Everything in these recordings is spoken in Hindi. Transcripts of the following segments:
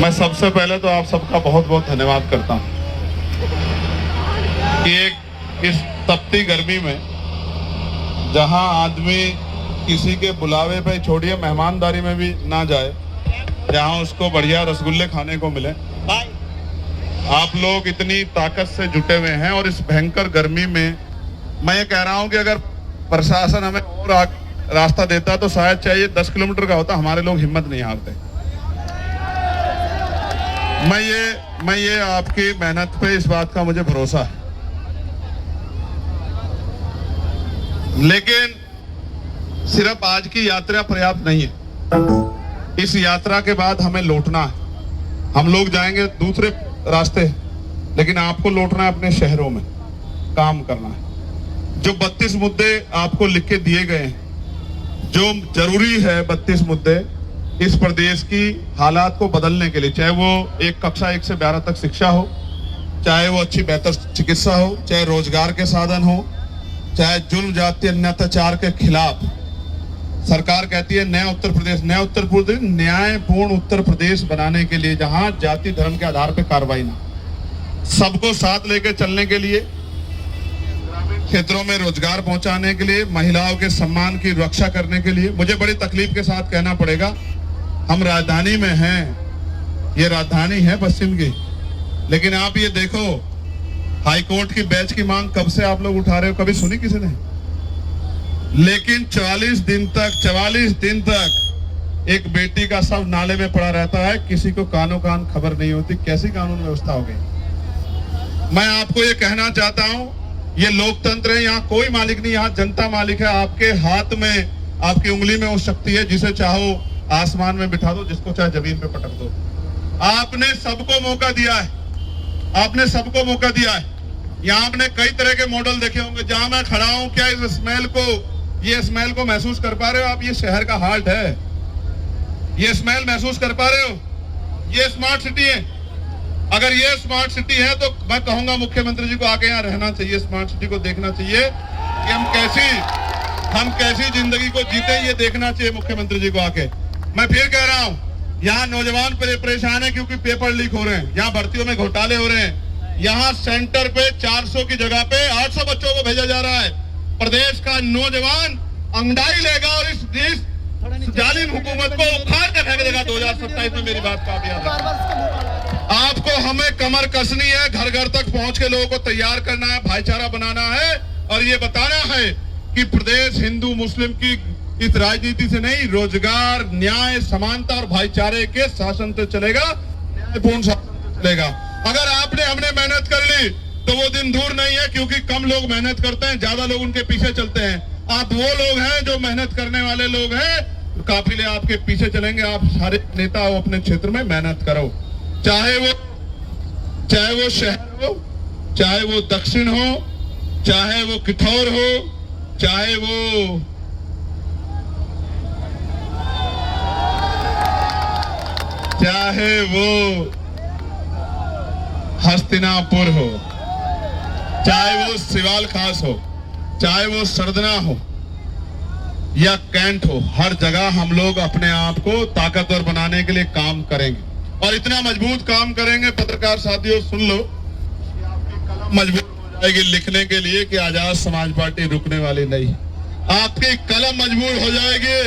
मैं सबसे पहले तो आप सबका बहुत बहुत धन्यवाद करता हूं कि एक इस तपती गर्मी में जहां आदमी किसी के बुलावे पे छोड़िए मेहमानदारी में भी ना जाए, जहां उसको बढ़िया रसगुल्ले खाने को मिले, आप लोग इतनी ताकत से जुटे हुए हैं। और इस भयंकर गर्मी में मैं ये कह रहा हूं कि अगर प्रशासन हमें और रास्ता देता तो शायद चाहिए 10 किलोमीटर का होता, हमारे लोग हिम्मत नहीं हारते। मैं ये आपकी मेहनत पे इस बात का मुझे भरोसा है। लेकिन सिर्फ आज की यात्रा पर्याप्त नहीं है। इस यात्रा के बाद हमें लौटना है। हम लोग जाएंगे दूसरे रास्ते, लेकिन आपको लौटना है अपने शहरों में, काम करना है। जो 32 मुद्दे आपको लिख के दिए गए हैं, जो जरूरी है 32 मुद्दे इस प्रदेश की हालात को बदलने के लिए, चाहे वो एक कक्षा 1 से 12 तक शिक्षा हो, चाहे वो अच्छी बेहतर चिकित्सा हो, चाहे रोजगार के साधन हो, चाहे जुल्म जाति अत्याचार के खिलाफ सरकार कहती है नया उत्तर प्रदेश, न्यायपूर्ण उत्तर प्रदेश बनाने के लिए, जहां जाति धर्म के आधार पर कार्रवाई ना, सबको साथ लेकर चलने के लिए, क्षेत्रों में रोजगार पहुंचाने के लिए, महिलाओं के सम्मान की रक्षा करने के लिए। मुझे बड़ी तकलीफ के साथ कहना पड़ेगा, हम राजधानी में हैं, ये राजधानी है पश्चिम की, लेकिन आप ये देखो हाईकोर्ट की बेंच की मांग कब से आप लोग उठा रहे हो, कभी सुनी किसी ने? लेकिन 44 दिन तक एक बेटी का शव नाले में पड़ा रहता है, किसी को कानो कान खबर नहीं होती। कैसी कानून व्यवस्था हो गई? मैं आपको ये कहना चाहता हूं, ये लोकतंत्र है, यहाँ कोई मालिक नहीं, यहाँ जनता मालिक है। आपके हाथ में, आपकी उंगली में वो शक्ति है, जिसे चाहो आसमान में बिठा दो, जिसको चाहे जमीन पे पटक दो। आपने सबको मौका दिया है, आपने सबको मौका दिया है। यहाँ आपने कई तरह के मॉडल देखे होंगे। जहां मैं खड़ा हूं, क्या ये स्मेल को महसूस कर पा रहे हो आप? ये शहर का हार्ट है, ये स्मेल महसूस कर पा रहे हो? ये स्मार्ट सिटी है। अगर ये स्मार्ट सिटी है तो मैं कहूंगा मुख्यमंत्री जी को आके यहाँ रहना चाहिए, स्मार्ट सिटी को देखना चाहिए कि हम कैसी जिंदगी को जीते, ये देखना चाहिए मुख्यमंत्री जी को आके। मैं फिर कह रहा हूँ, यहाँ नौजवान परेशान है क्योंकि पेपर लीक हो रहे हैं, यहाँ भर्तियों में घोटाले हो रहे हैं, यहाँ सेंटर पे 400 की जगह पे 800 बच्चों को भेजा जा रहा है। प्रदेश का नौजवान अंगड़ाई लेगा और इस जालिम हुकूमत को उखाड़ के फेंक देगा 2027 में। मेरी बात का याद रखना। आपको हमें कमर कसनी है, घर घर तक पहुंच के लोगों को तैयार करना है, भाईचारा बनाना है और ये बताना है कि प्रदेश हिंदू मुस्लिम की इस राजनीति से नहीं, रोजगार, न्याय, समानता और भाईचारे के शासन से चलेगा, न्यायपूर्ण शासन से चलेगा। अगर हमने मेहनत कर ली तो वो दिन दूर नहीं है, क्योंकि कम लोग मेहनत करते हैं, ज्यादा लोग उनके पीछे चलते हैं। आप वो लोग हैं जो मेहनत करने वाले लोग हैं, काफिले आपके पीछे चलेंगे। आप सारे नेता हो, अपने क्षेत्र में मेहनत करो, चाहे वो शहर हो, चाहे वो दक्षिण हो, चाहे वो किठौर हो, चाहे वो हस्तिनापुर हो, चाहे वो सिवाल खास हो, चाहे वो सरदना हो या कैंट हो, हर जगह हम लोग अपने आप को ताकतवर बनाने के लिए काम करेंगे और इतना मजबूत काम करेंगे। पत्रकार साथियों सुन लो, आपकी कलम मजबूत हो जाएगी लिखने के लिए कि आजाद समाज पार्टी रुकने वाली नहीं। आपकी कलम मजबूत हो जाएगी,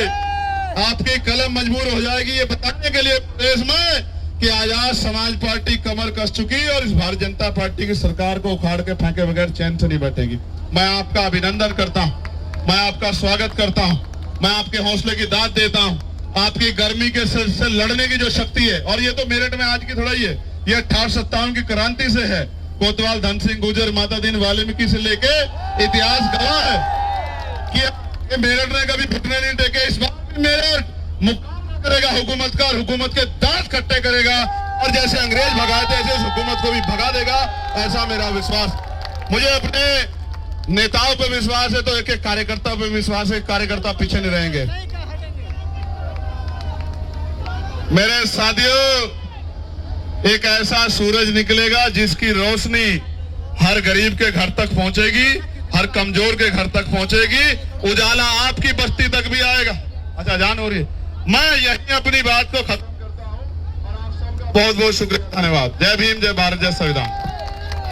आपकी कलम मजबूत हो जाएगी ये बताने के लिए प्रदेश में कि आजाद समाज पार्टी कमर कस चुकी और इस भारतीय जनता पार्टी की सरकार को उखाड़ के फेंके बगैर चैन से नहीं बैठेगी। मैं आपका अभिनंदन करता हूं, मैं आपका स्वागत करता हूं, मैं आपके हौसले की दाद देता हूं, आपकी गर्मी के से लड़ने की जो शक्ति है। और ये तो मेरठ में आज की थोड़ा ही है, ये 1857 की क्रांति से है। कोतवाल धन सिंह गुर्जर, माता दीन वाल्मीकि से लेके इतिहास गवाह है कि मेरठ ने कभी घुटने नहीं टेके। इस बार भी मेरठ मुकाबला करेगा हुकूमत का, और हुकूमत के दांत खट्टे करेगा और जैसे अंग्रेज भगाए थे ऐसे हुकूमत को भी भगा देगा, ऐसा मेरा विश्वास। मुझे अपने नेताओं पे विश्वास है तो एक एक कार्यकर्ता पे विश्वास है, कार्यकर्ता पीछे नहीं रहेंगे। मेरे साथियों, एक ऐसा सूरज निकलेगा जिसकी रोशनी हर गरीब के घर तक पहुंचेगी, हर कमजोर के घर तक पहुंचेगी, उजाला आपकी बस्ती तक भी आएगा। अच्छा, जान हो रही है। मैं यही अपनी बात को खत्म करता हूं और आप सबका बहुत बहुत शुक्रिया, धन्यवाद। जय भीम, जय भारत, जय संविधान।